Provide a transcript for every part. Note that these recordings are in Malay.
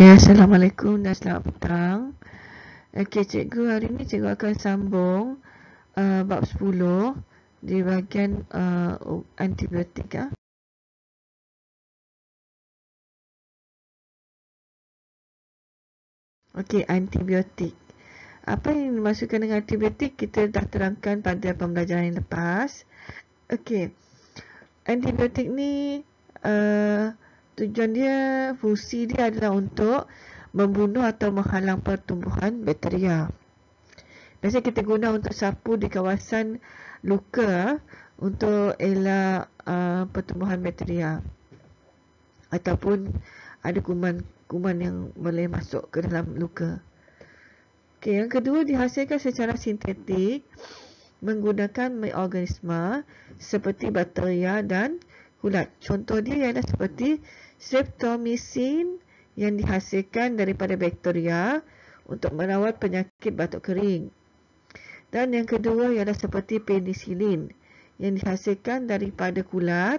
Ya, Assalamualaikum dan selamat petang. Okey, cikgu, hari ini cikgu akan sambung bab 10 di bahagian antibiotik. Okey, antibiotik. Apa yang dimaksudkan dengan antibiotik kita dah terangkan pada pembelajaran yang lepas. Okey, antibiotik ni tujuan dia, fungsi dia adalah untuk membunuh atau menghalang pertumbuhan bakteria. Biasanya kita guna untuk sapu di kawasan luka untuk elak pertumbuhan bakteria ataupun ada kuman yang boleh masuk ke dalam luka. Okey, yang kedua, dihasilkan secara sintetik menggunakan mikroorganisma seperti bakteria dan kulat. Contoh dia ialah seperti streptomycin yang dihasilkan daripada bakteria untuk merawat penyakit batuk kering. Dan yang kedua ialah seperti penisilin yang dihasilkan daripada kulat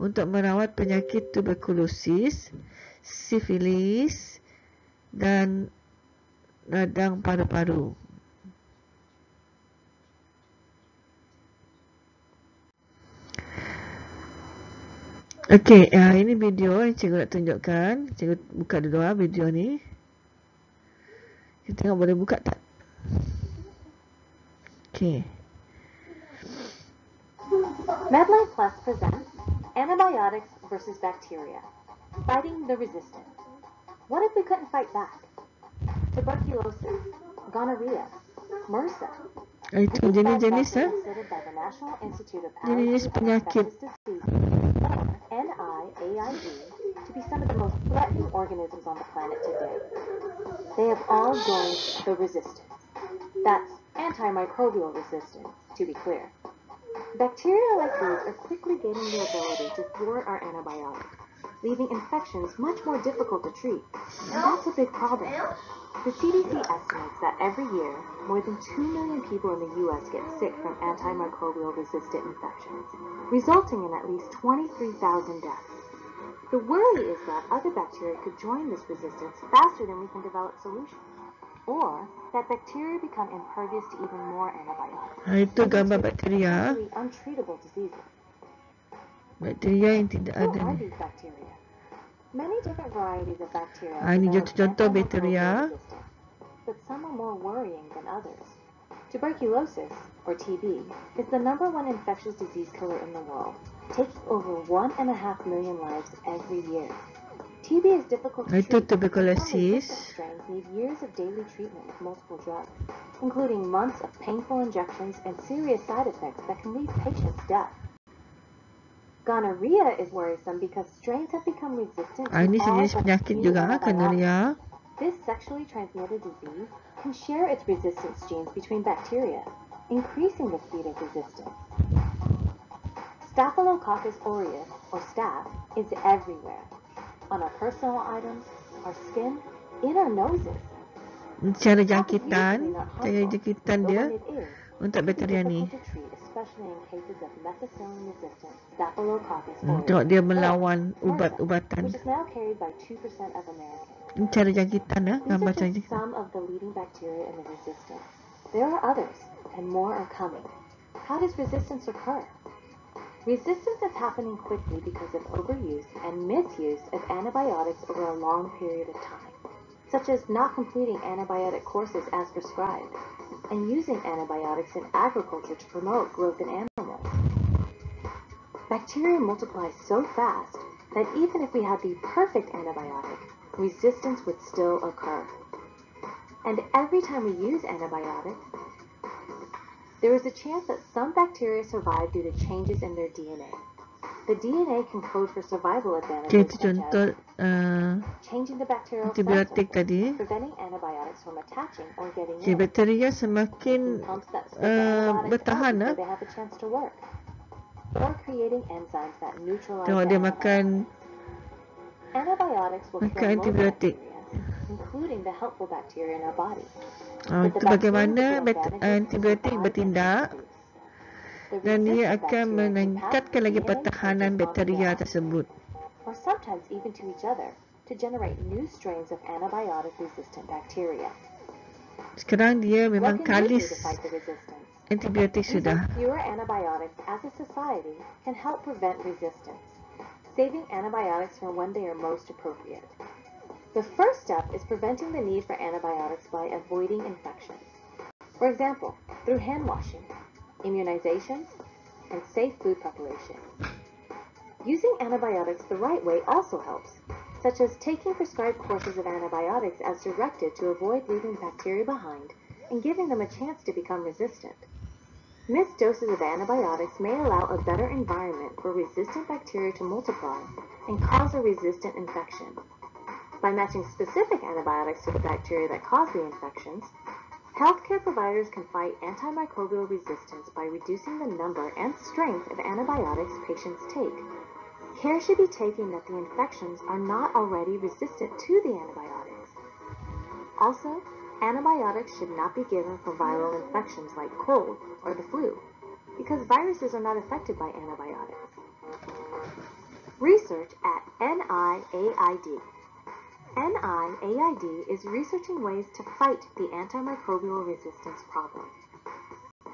untuk merawat penyakit tuberkulosis, sifilis dan radang paru-paru. Okey, ini video yang cikgu nak tunjukkan. Cikgu buka dulu video ni. Kita tengok boleh buka tak? Okay. MedLife Plus presents Antibiotics versus Bacteria, Fighting the Resistant. What if we couldn't fight back? Tuberculosis, gonorrhea, MRSA. Itu jenis-jenis jenis penyakit. NIAID to be some of the most threatening organisms on the planet today. They have all joined the resistance. That's antimicrobial resistance, to be clear. Bacteria like these are quickly gaining the ability to thwart our antibiotics, leaving infections much more difficult to treat. And that's a big problem. The CDC estimates that every year, more than 2 million people in the U.S. get sick from antimicrobial resistant infections, resulting in at least 23,000 deaths. The worry is that other bacteria could join this resistance faster than we can develop solutions, or that bacteria become impervious to even more antibiotics. Itu gambar bakteria. Untreatable diseases. Bakteria yang tidak ada. What are these bacteria? Many different varieties of bacteria. Ini contoh bakteria. But some are more worrying than others. Tuberculosis, or TB, is the #1 infectious disease killer in the world, taking over 1.5 million lives every year. TB is difficult to treat. Tuberculosis. Strains need years of daily treatment with multiple drugs, including months of painful injections and serious side effects that can leave patients deaf. Gonorrhea is worrisome because strains have become resistant to Ini all jenis but penyakit few juga, gonorrhea. This sexually transmitted disease can share its resistance genes between bacteria, increasing the speed of resistance. Staphylococcus aureus, or staph, is everywhere. On our personal items, our skin, in our noses. Cara jangkitan dia untuk bakteria ni. Untuk dia melawan ubat-ubatan. Cara jangkitan gambar cara jangkitan. There are others, and more are coming. How does resistance occur? Resistance is happening quickly because of overuse and misuse of antibiotics over a long period of time, such as not completing antibiotic courses as prescribed, and using antibiotics in agriculture to promote growth in animals. Bacteria multiply so fast that even if we had the perfect antibiotic, resistance would still occur. And every time we use antibiotics, there is a chance that some bacteria survive due to changes in their DNA. The DNA can code for survival advantages such as changing the bacterial antibiotik tadi. preventing antibiotics from attaching or getting in. Bakteria semakin bertahan they have a chance to work, or creating enzymes that neutralize tengok dia makan antibiotics will kill antibiotik. including the helpful bacteria in our body. Itu bagaimana antibiotik bertindak dan dia akan meningkatkan lagi pertahanan bakteria tersebut. Or sometimes even to each other to generate new strains of antibiotic-resistant bacteria. Sekarang dia memang What can we do kalis to fight the resistance? antibiotik Using sudah. fewer antibiotics as a society can help prevent resistance, saving antibiotics from when they are most appropriate. The first step is preventing the need for antibiotics by avoiding infections. For example, through hand washing, immunizations, and safe food preparation. Using antibiotics the right way also helps, such as taking prescribed courses of antibiotics as directed to avoid leaving bacteria behind and giving them a chance to become resistant. Missed doses of antibiotics may allow a better environment for resistant bacteria to multiply and cause a resistant infection. By matching specific antibiotics to the bacteria that cause the infections, healthcare providers can fight antimicrobial resistance by reducing the number and strength of antibiotics patients take. Care should be taken that the infections are not already resistant to the antibiotics. Also, antibiotics should not be given for viral infections like cold or the flu, because viruses are not affected by antibiotics. Research at NIAID. NIAID is researching ways to fight the antimicrobial resistance problem.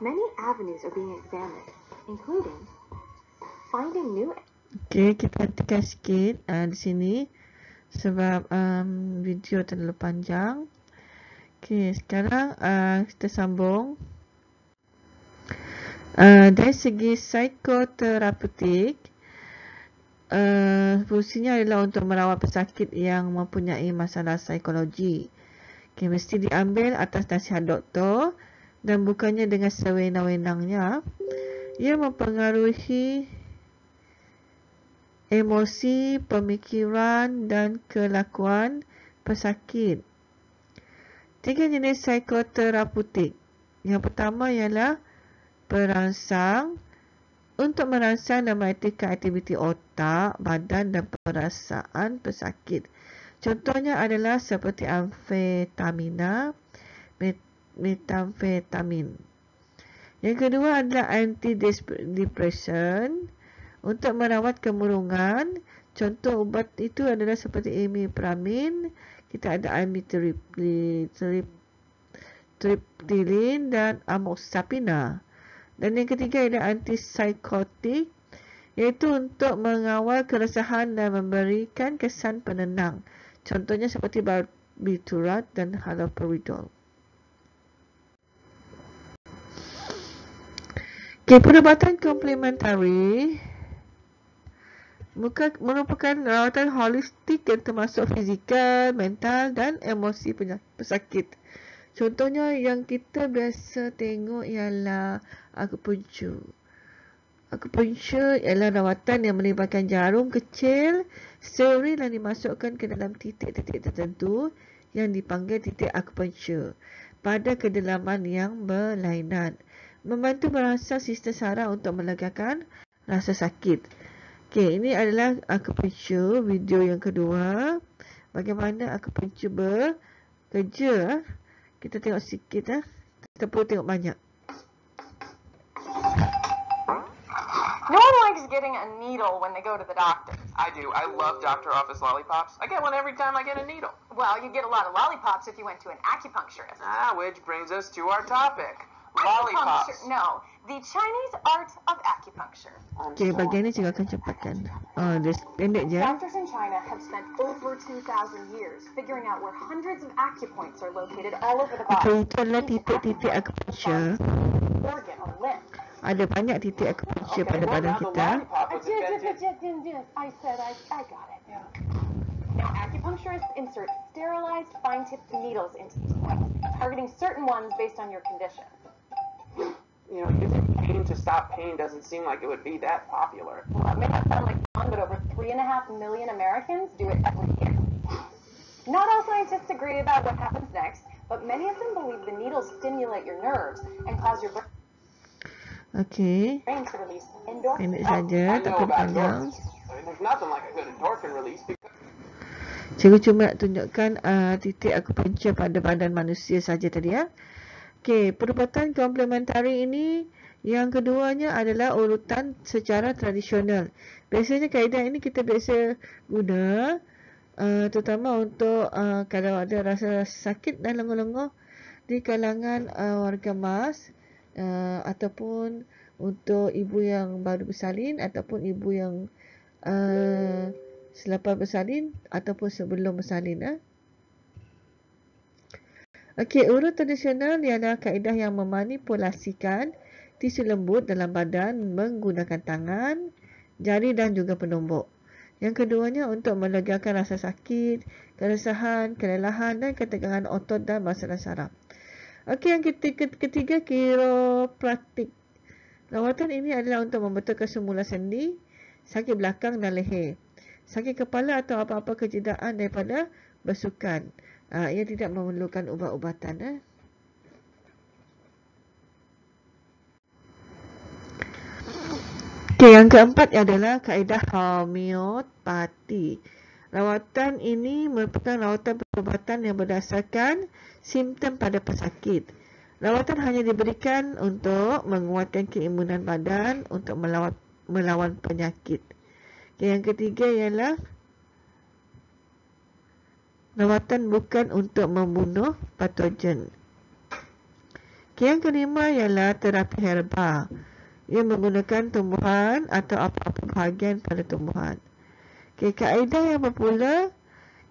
Many avenues are being examined, including finding new... Okey, kita hentikan sikit di sini sebab video terlalu panjang. Okey, sekarang kita sambung. Dari segi psikoterapeutik, fungsinya adalah untuk merawat pesakit yang mempunyai masalah psikologi. Okey, mesti diambil atas nasihat doktor dan bukannya dengan sewenang-wenangnya. Ia mempengaruhi emosi, pemikiran dan kelakuan pesakit. 3 jenis psikoterapeutik. Yang pertama ialah perangsang, untuk merangsang dan mengaktifkan aktiviti otak, badan dan perasaan pesakit. Contohnya adalah seperti amfetamina, metamfetamin. Yang kedua adalah antidepressant, untuk merawat kemurungan. Contoh ubat itu adalah seperti imipramine, kita ada amitriptyline dan amoxapina. Dan yang ketiga adalah antipsikotik, iaitu untuk mengawal keresahan dan memberikan kesan penenang. Contohnya seperti barbiturat dan haloperidol. Okay, perubatan komplementari merupakan rawatan holistik yang termasuk fizikal, mental dan emosi pesakit. Contohnya yang kita biasa tengok ialah akupunktur. Akupunktur ialah rawatan yang melibatkan jarum kecil steril dan dimasukkan ke dalam titik-titik tertentu yang dipanggil titik akupunktur pada kedalaman yang berlainan, membantu merangsang sistem saraf untuk melegakan rasa sakit. Okey, ini adalah akupunktur video yang kedua. Bagaimana akupunktur bekerja? Kita tengok sikit. Kita perlu tengok banyak. No one likes getting a needle when they go to the doctor. I do. I love doctor office lollipops. I get one every time I get a needle. Well, you get a lot of lollipops if you went to an acupuncturist. Which brings us to our topic. Lollipops. No, the Chinese art of acupuncture. Okey, bagian ni juga akan cepatkan. Dia pendek je. Doctors in China have spent over 2,000 years figuring out where hundreds of acupoints are located all over the Okey, body. itu adalah titik-titik akupunktur. Organ or limb. Ada banyak titik akupunktur pada badan kita. I said I got it. Now, acupuncturists insert sterilized fine-tipped needles into these points, targeting certain ones based on your condition. You know, using pain to stop pain doesn't seem like it would be that popular. Well, it may not sound like fun, but over 3.5 million Americans do it every year. Not all scientists agree about what happens next, but many of them believe the needles stimulate your nerves and cause your Okey, brain to release endorphins. pendek saja, I tak know perlu about panjang. endorphins. I mean, there's nothing like a good endorphin release because Cikgu cuma nak tunjukkan titik akupunktur pada badan manusia saja tadi ya. Okey, perubatan komplementari ini yang keduanya adalah urutan secara tradisional. Biasanya kaedah ini kita biasa guna terutama untuk kalau ada rasa sakit dan lenguh-lenguh di kalangan warga mas, ataupun untuk ibu yang baru bersalin ataupun ibu yang selepas bersalin ataupun sebelum bersalin. Okey, urut tradisional ialah kaedah yang memanipulasikan tisu lembut dalam badan menggunakan tangan, jari dan juga penumbuk. Yang keduanya untuk melegakan rasa sakit, keresahan, kelelahan dan ketegangan otot dan masalah saraf. Okey, yang ketiga kiropraktik. Rawatan ini adalah untuk membetulkan semula sendi, sakit belakang dan leher, sakit kepala atau apa-apa kecederaan daripada bersukan. Ia tidak memerlukan ubat-ubatan. Okey, yang keempat adalah kaedah homeopati. Rawatan ini merupakan rawatan perubatan yang berdasarkan simptom pada pesakit. Rawatan hanya diberikan untuk menguatkan keimunan badan untuk melawan penyakit. Okay, yang ketiga ialah rawatan bukan untuk membunuh patogen. Okay, yang kelima ialah terapi herba. Ia menggunakan tumbuhan atau apa-apa bahagian pada tumbuhan. Okay, kaedah yang popular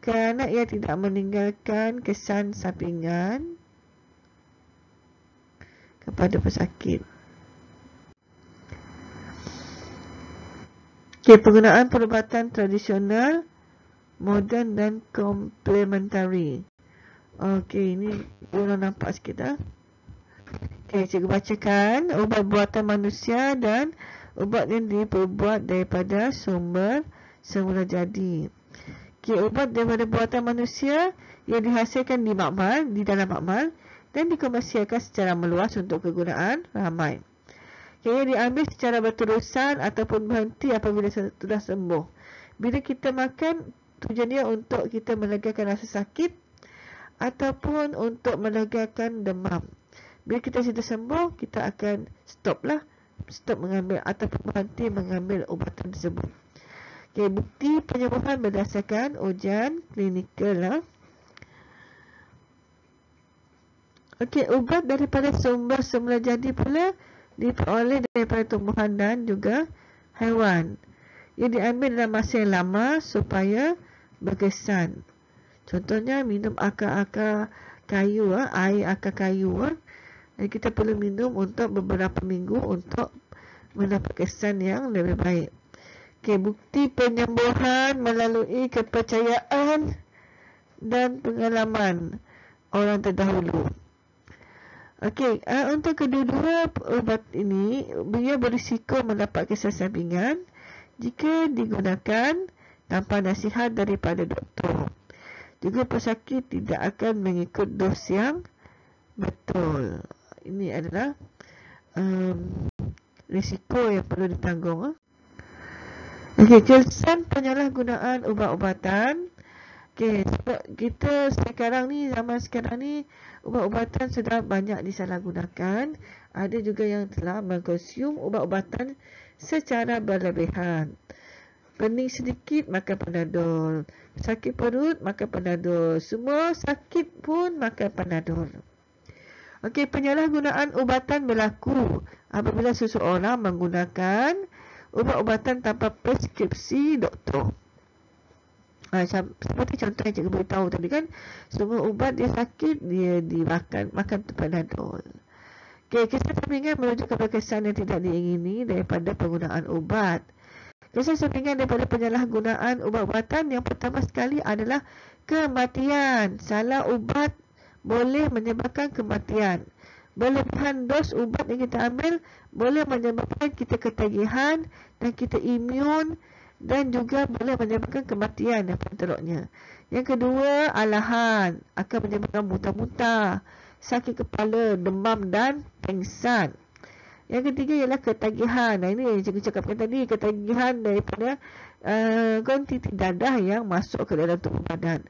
kerana ia tidak meninggalkan kesan sampingan kepada pesakit. Okay, penggunaan perubatan tradisional, moden dan komplementari. Okey, ini orang nampak sikit . Okey, cikgu bacakan. Ubat buatan manusia dan ubat yang diperbuat daripada sumber semula jadi. Okey, ubat daripada buatan manusia yang dihasilkan di dalam makmal dan dikomersialkan secara meluas untuk kegunaan ramai. Ia diambil secara berterusan ataupun berhenti apabila sudah sembuh. Bila kita makan, tujuannya untuk kita melegakan rasa sakit ataupun untuk melegakan demam. Bila kita sudah sembuh, kita akan stop mengambil ataupun berhenti mengambil ubatan tersebut. Okay, bukti penyembuhan berdasarkan ujian klinikal . Okey, ubat daripada sumber semula jadi pula diperoleh daripada tumbuhan dan juga haiwan. Ia diambil dalam masa yang lama supaya berkesan. Contohnya minum akar-akar kayu, air akar kayu. Dan kita perlu minum untuk beberapa minggu untuk mendapat kesan yang lebih baik. Okey, bukti penyembuhan melalui kepercayaan dan pengalaman orang terdahulu. Okey, untuk kedua-dua ubat ini, ia berisiko mendapat kesan sampingan jika digunakan tanpa nasihat daripada doktor. Juga pesakit tidak akan mengikut dos yang betul. Ini adalah risiko yang perlu ditanggung. Okey, kesan penyalahgunaan ubat-ubatan. Okey, sebab kita zaman sekarang ni ubat-ubatan sudah banyak disalahgunakan. Ada juga yang telah mengkonsum ubat-ubatan secara berlebihan. Pening sedikit makan Panadol, sakit perut makan Panadol, semua sakit pun makan Panadol. Okey, penyalahgunaan ubatan berlaku apabila seseorang menggunakan ubat-ubatan tanpa preskripsi doktor. Seperti contoh yang cikgu beritahu tadi kan, semua ubat dia sakit, dia makan Panadol. Okay, kesan sampingan merujuk kepada kesan yang tidak diingini daripada penggunaan ubat. Kesan sampingan daripada penyalahgunaan ubat-ubatan yang pertama sekali adalah kematian. Salah ubat boleh menyebabkan kematian. Berlebihan dos ubat yang kita ambil boleh menyebabkan kita ketagihan dan kita imun dan juga boleh menyebabkan kematian yang teruknya. Yang kedua, alahan akan menyebabkan muntah-muntah, sakit kepala, demam dan pengsan. Yang ketiga ialah ketagihan. Ini yang cikgu cakapkan tadi, ketagihan daripada kuantiti darah yang masuk ke dalam tubuh badan.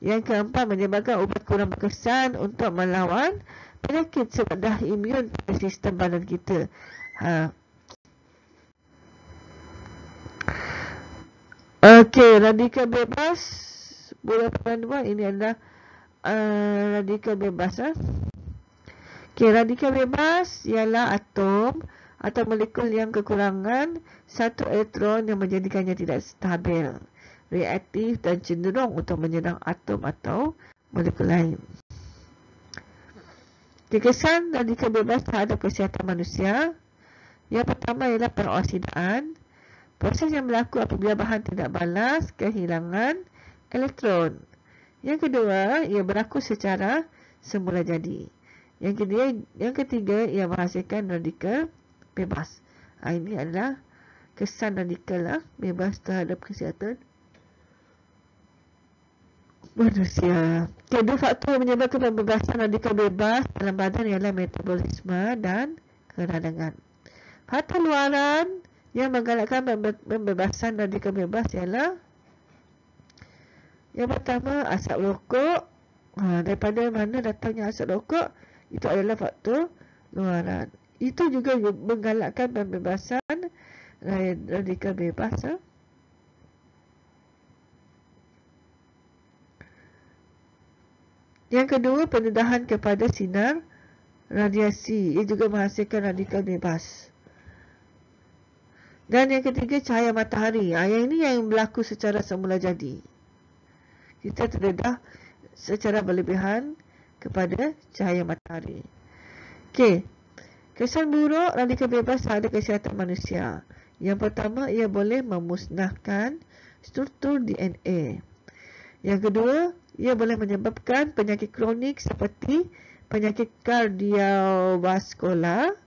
Yang keempat, menyebabkan ubat kurang berkesan untuk melawan penyakit sebab dah imun pada sistem badan kita. Okey, radikal bebas 10.2 ini adalah radikal bebas. Okey, radikal bebas ialah atom atau molekul yang kekurangan satu elektron yang menjadikannya tidak stabil, reaktif dan cenderung untuk menyerang atom atau molekul lain. Kesan radikal bebas terhadap kesihatan manusia. Yang pertama ialah peroksidaan. Proses yang berlaku apabila bahan tidak balas kehilangan elektron. Yang kedua, ia berlaku secara semula jadi. Yang ketiga, ia menghasilkan radikal bebas. Ini adalah kesan radikal bebas terhadap kesihatan manusia. Kedua faktor yang menyebabkan pembebasan radikal bebas dalam badan ialah metabolisme dan keradangan. Faktor luaran yang menggalakkan pembebasan radikal bebas ialah yang pertama, asap rokok. Daripada mana datangnya asap rokok? Itu adalah faktor luaran. Itu juga menggalakkan pembebasan radikal bebas. Yang kedua, pendedahan kepada sinar radiasi. Ia juga menghasilkan radikal bebas. Dan yang ketiga, cahaya matahari. Yang ini yang berlaku secara semula jadi. Kita terdedah secara berlebihan kepada cahaya matahari. Okey. Kesan buruk radikal bebas terhadap kesihatan manusia. Yang pertama, ia boleh memusnahkan struktur DNA. Yang kedua, ia boleh menyebabkan penyakit kronik seperti penyakit kardiovaskular.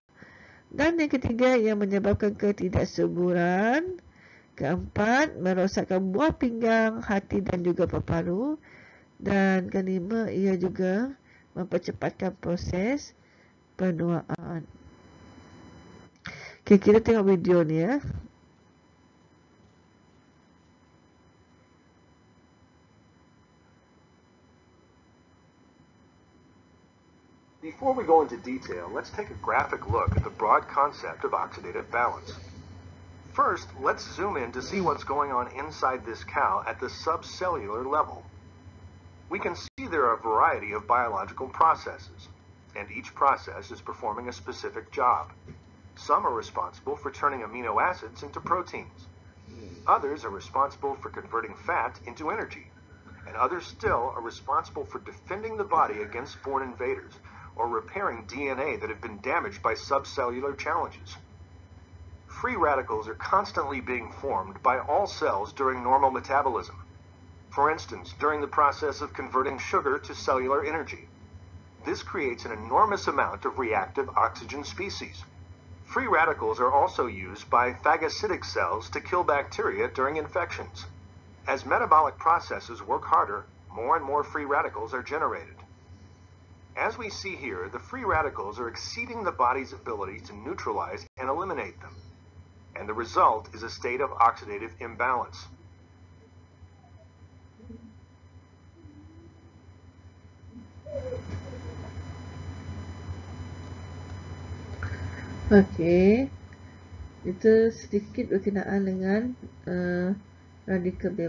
Dan yang ketiga, ia menyebabkan ketidaksuburan. Keempat, merosakkan buah pinggang, hati dan juga paru-paru. Dan kelima, ia juga mempercepatkan proses penuaan. Okay, kita tengok video ni ya. Before we go into detail, let's take a graphic look at the broad concept of oxidative balance. First, let's zoom in to see what's going on inside this cow at the subcellular level. We can see there are a variety of biological processes, and each process is performing a specific job. Some are responsible for turning amino acids into proteins. Others are responsible for converting fat into energy, and others still are responsible for defending the body against foreign invaders or repairing DNA that have been damaged by subcellular challenges. Free radicals are constantly being formed by all cells during normal metabolism. For instance, during the process of converting sugar to cellular energy. This creates an enormous amount of reactive oxygen species. Free radicals are also used by phagocytic cells to kill bacteria during infections. As metabolic processes work harder, more and more free radicals are generated. As we see here, the free radicals are exceeding the body's ability to neutralize and eliminate them. And the result is a state of oxidative imbalance. Okey. Itu sedikit berkenaan dengan radikal bebas.